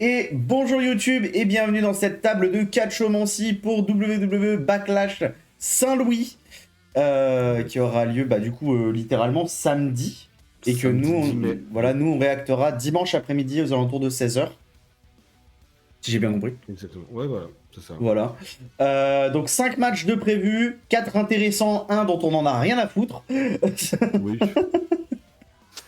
Et bonjour YouTube et bienvenue dans cette table de catchomancie pour WWE Backlash Saint-Louis qui aura lieu du coup littéralement samedi et que Samedi nous 10 mai. on réactera dimanche après-midi aux alentours de 16h. Si j'ai bien compris. Exactement. Ouais, voilà, c'est ça. Voilà. Donc 5 matchs de prévus, 4 intéressants, 1 dont on en a rien à foutre. Oui.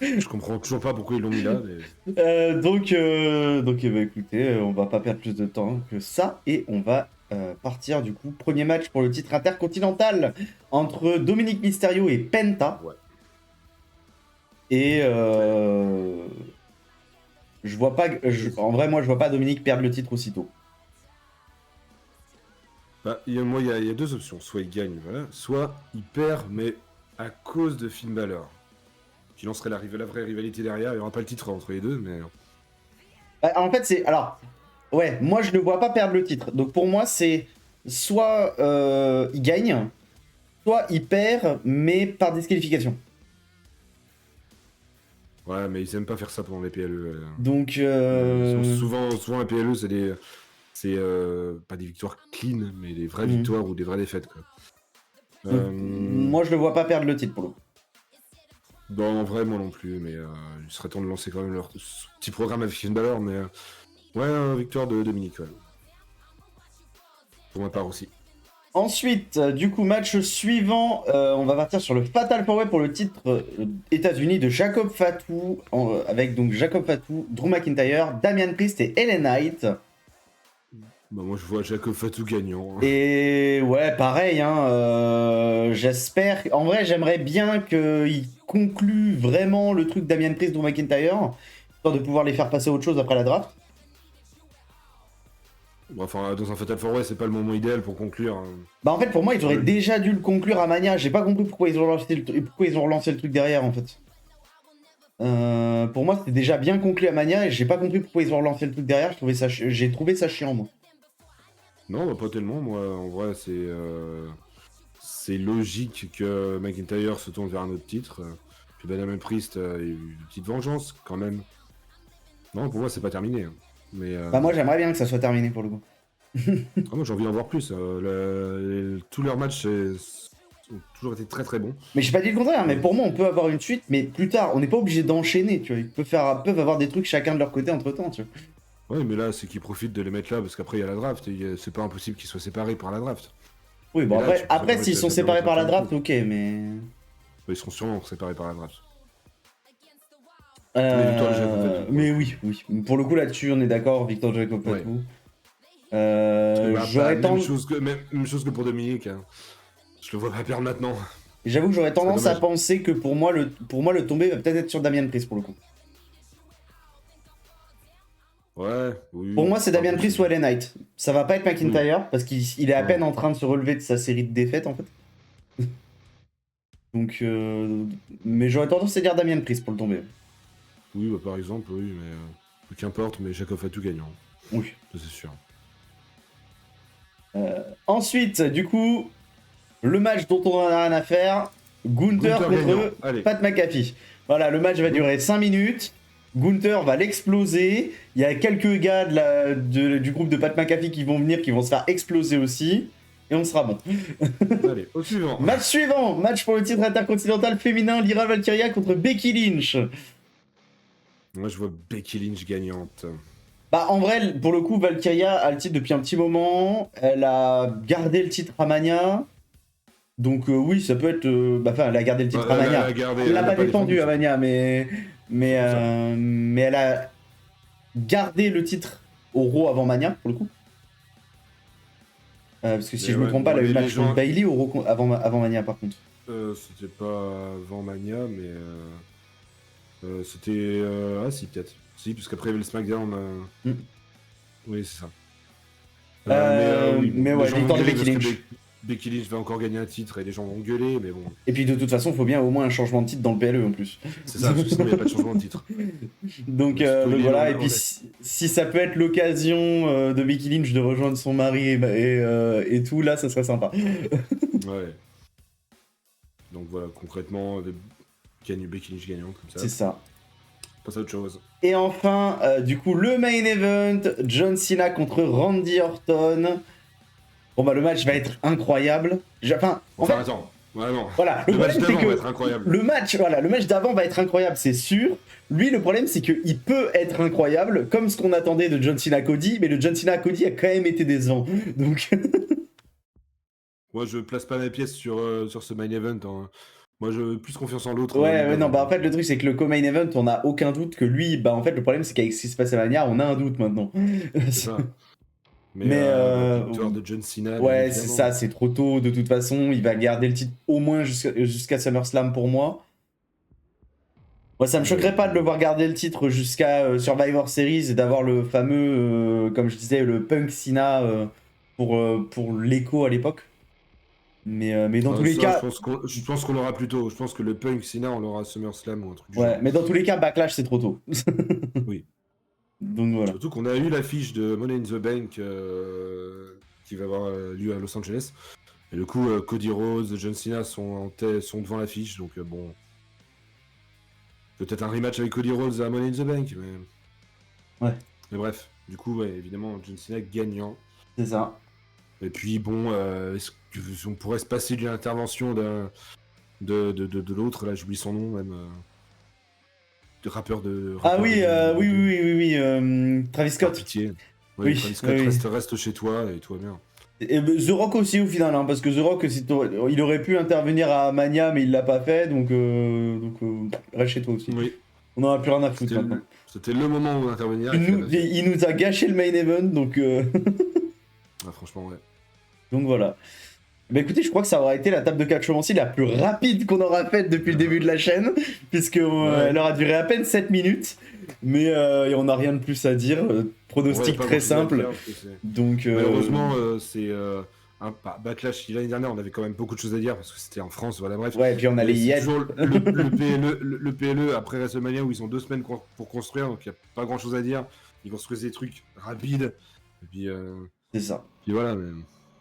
Je comprends toujours pas pourquoi ils l'ont mis là. Mais... Donc écoutez, on va pas perdre plus de temps que ça et on va partir du coup. Premier match pour le titre intercontinental entre Dominic Mysterio et Penta. Ouais. Et je vois pas, en vrai, moi je vois pas Dominic perdre le titre aussitôt. Bah, il y a deux options. Soit il gagne, voilà. Soit il perd, mais à cause de Finn Balor. Qui lancerait la vraie rivalité derrière. Il n'y aura pas le titre entre les deux, mais. En fait, c'est. Alors, ouais, moi je ne vois pas perdre le titre. Donc pour moi, c'est soit il gagne, soit il perd, mais par disqualification. Ouais, mais ils aiment pas faire ça pendant les PLE. Donc. Souvent, les PLE, c'est pas des victoires clean, mais des vraies victoires ou des vraies défaites, quoi. Moi, je ne vois pas perdre le titre pour le coup. Bon, en vrai, moi non plus, mais il serait temps de lancer quand même leur petit programme avec Finn Balor, mais ouais, victoire de Dominique, ouais. Pour ma part aussi. Ensuite, du coup, match suivant, on va partir sur le Fatal 4-Way pour le titre États-Unis de Jacob Fatu, avec donc Jacob Fatu, Drew McIntyre, Damian Priest et Ellen Knight. Bah, moi, je vois Jacob Fatu gagnant. Et ouais, pareil, hein, j'espère. En vrai, j'aimerais bien qu'il conclue vraiment le truc Damian Priest, Drew McIntyre, histoire de pouvoir les faire passer à autre chose après la draft. Bon, enfin, dans un Fatal 4-Way, c'est pas le moment idéal pour conclure. Hein. Bah en fait, pour moi, ils auraient déjà dû le conclure à Mania. J'ai pas compris pourquoi ils ont relancé le truc derrière, en fait. Pour moi, c'était déjà bien conclu à Mania et j'ai pas compris pourquoi ils ont relancé le truc derrière. J'ai trouvé ça chiant, moi. Non, bah, pas tellement. Moi, en vrai, c'est logique que McIntyre se tourne vers un autre titre. Puis Damian Priest a eu une petite vengeance, quand même. Non, pour moi, c'est pas terminé. Hein. Mais, Bah moi, j'aimerais bien que ça soit terminé, pour le coup. moi, j'ai envie d'en voir plus. Tous leurs matchs ont toujours été très très bons. Mais j'ai pas dit le contraire, mais pour moi, on peut avoir une suite, mais plus tard. On n'est pas obligé d'enchaîner, tu vois. Ils peuvent avoir des trucs chacun de leur côté entre-temps, tu vois. Ouais, mais là, c'est qu'ils profitent de les mettre là parce qu'après, il y a la draft. C'est pas impossible qu'ils soient séparés par la draft. Oui, bon, là, après s'ils sont séparés par la draft, ok, mais... Ils seront sûrement séparés par la draft. Mais oui. Pour le coup, là-dessus, on est d'accord, Victor Jacob Fatu. Ouais. J'aurais même chose que pour Dominique. Hein. Je le vois pas perdre maintenant. J'avoue que j'aurais tendance à penser que pour moi, le tombé va peut-être être sur Damian Priest, pour le coup. Ouais, oui. Pour moi, c'est Damian Priest ou Ellen Knight. Ça va pas être McIntyre, parce qu'il est à peine en train de se relever de sa série de défaites, en fait. Donc, mais j'aurais tendance à dire Damian Priest pour le tomber. Oui, bah, par exemple, oui, mais qu'importe, mais Jacob Fatu gagnant. Oui. Ça, c'est sûr. Ensuite, du coup, le match dont on en a rien à faire, Gunther contre Pat McAfee. Voilà, le match va durer 5 minutes. Gunther va l'exploser. Il y a quelques gars du groupe de Pat McAfee qui vont venir, qui vont se faire exploser aussi. Et on sera bon. Allez, au suivant. Match suivant. Match pour le titre intercontinental féminin. Lyra Valkyria contre Becky Lynch. Moi, je vois Becky Lynch gagnante. Bah, en vrai, pour le coup, Valkyria a le titre depuis un petit moment. Elle a gardé le titre à Mania. Donc oui, ça peut être... Enfin, elle a gardé le titre à Mania. Elle l'a pas défendu à Mania, mais elle a gardé le titre au Raw avant Mania, pour le coup. Parce que si je me trompe pas, elle a eu le match contre Bayley au Raw avant Mania, par contre. C'était pas avant Mania, mais... c'était... Ah si, peut-être. Si, parce qu'après il y avait le SmackDown. Oui, c'est ça. Mais ouais, victoire de Becky Lynch. Becky Lynch va encore gagner un titre et les gens vont gueuler, mais bon. Et puis de toute façon, il faut bien au moins un changement de titre dans le PLE en plus. C'est ça, parce que sinon il n'y a pas de changement de titre. donc voilà, et puis si ça peut être l'occasion de Becky Lynch de rejoindre son mari et tout, là, ça serait sympa. Ouais. Donc voilà, concrètement, Becky Lynch gagnante comme ça. C'est ça. Passe à autre chose. Et enfin, du coup, le main event, John Cena contre Randy Orton. Bon bah le match va être incroyable. Attends. Ouais, non. Voilà, le match d'avant va être incroyable. Le match d'avant va être incroyable, c'est sûr. Lui, le problème, c'est qu'il peut être incroyable, comme ce qu'on attendait de John Cena Cody, mais le John Cena Cody a quand même été décevant. Donc. Moi, je place pas mes pièces sur ce main event. Hein. Moi, j'ai plus confiance en l'autre. Ouais, non, bah en fait, le truc, c'est que le co-main event, on n'a aucun doute que lui, bah en fait, le problème, c'est qu'avec ce qui se passe à Mania, on a un doute maintenant. C'est ça. Mais victoire de John Cena. Ouais, c'est ça, c'est trop tôt de toute façon. Il va garder le titre au moins jusqu'à SummerSlam pour moi. Moi, ça me choquerait pas de le voir garder le titre jusqu'à Survivor Series et d'avoir le fameux, comme je disais, le Punk Cena pour l'écho à l'époque. Mais dans tous les cas. Je pense qu'on l'aura plus tôt. Je pense que le Punk Cena, on l'aura à SummerSlam ou un truc du Ouais, genre. mais dans tous les cas, Backlash, c'est trop tôt. Oui. Donc voilà. Surtout qu'on a eu l'affiche de Money in the Bank qui va avoir lieu à Los Angeles. Et du coup, Cody Rhodes, John Cena sont devant l'affiche. Donc bon. Peut-être un rematch avec Cody Rhodes à Money in the Bank. Ouais. Mais bref. Du coup, ouais, évidemment, John Cena gagnant. C'est ça. Et puis bon, est-ce qu'on pourrait se passer d'une intervention de l'autre, là j'oublie son nom même, de rappeur de... Oui, Travis Scott. Pitié. Oui, Travis Scott, reste chez toi et tout va bien. Et The Rock aussi au final, hein, parce que The Rock, il aurait pu intervenir à Mania, mais il l'a pas fait, donc reste chez toi aussi. Oui. On en a plus rien à foutre maintenant. C'était le moment où intervenir. Il nous a gâché le main event, donc... Ah, franchement, ouais. Donc voilà. Bah écoutez, je crois que ça aura été la table de catchromancie la plus rapide qu'on aura faite depuis le début de la chaîne, puisque elle aura duré à peine 7 minutes, mais on n'a rien de plus à dire. Pronostic très simple. Donc malheureusement, c'est Backlash. L'année dernière, on avait quand même beaucoup de choses à dire parce que c'était en France, voilà, bref. Ouais, et puis on allait y être. Le PLE après WrestleMania où ils ont 2 semaines pour construire, donc il n'y a pas grand chose à dire. Ils construisent des trucs rapides. Et puis, c'est ça. Puis voilà, mais...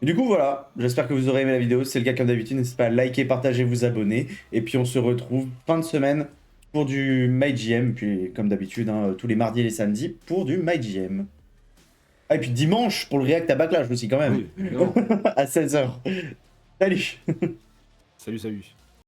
Et du coup voilà, j'espère que vous aurez aimé la vidéo. Si c'est le cas comme d'habitude, n'hésitez pas à liker, partager, vous abonner. Et puis on se retrouve fin de semaine pour du MyGM. Puis comme d'habitude, hein, tous les mardis et les samedis pour du MyGM. Ah, et puis dimanche pour le React à Backlash aussi quand même. Oui, à 16h. Salut. Salut.